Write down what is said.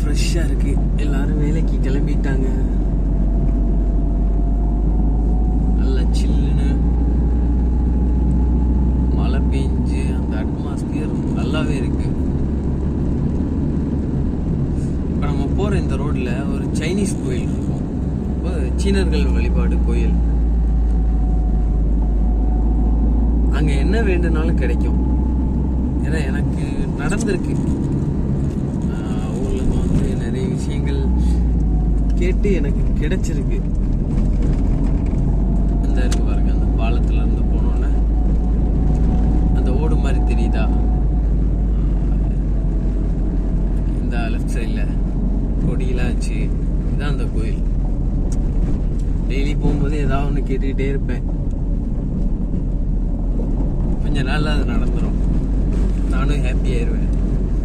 ஃப்ரெஷ்ஷாக இருக்கு. எல்லாரும் வேலைக்கு கிளம்பிட்டாங்க. நல்ல சில்லுன்னு மழை பெஞ்சு அந்த அட்மாஸ்பியர் நல்லாவே இருக்கு. இப்போ நம்ம போகிற இந்த ரோட்ல ஒரு சைனீஸ் கோயில் இருக்கும். சீனர்கள் வழிபாடு கோயில். அங்க என்ன வேண்டுனாலும் கிடைக்கும். ஏன்னா எனக்கு நடந்திருக்கு. ஊர்ல வந்து நிறைய விஷயங்கள் கேட்டு எனக்கு கிடைச்சிருக்கு. அந்த இருக்கு பாருங்க, அந்த பாலத்துல இருந்து போனோன்னே அந்த ஓடு மாதிரி தெரியுதா? இந்த லெஃப்ட் சைட்ல கொடியெல்லாம் வச்சு இதான் அந்த கோயில். டெய்லி போகும்போது ஏதாவது ஒன்று கேட்டுக்கிட்டே இருப்பேன். கொஞ்ச நாள்ல அது நடந்துடும். நானும் ஹாப்பி ஆயிடுவேன்.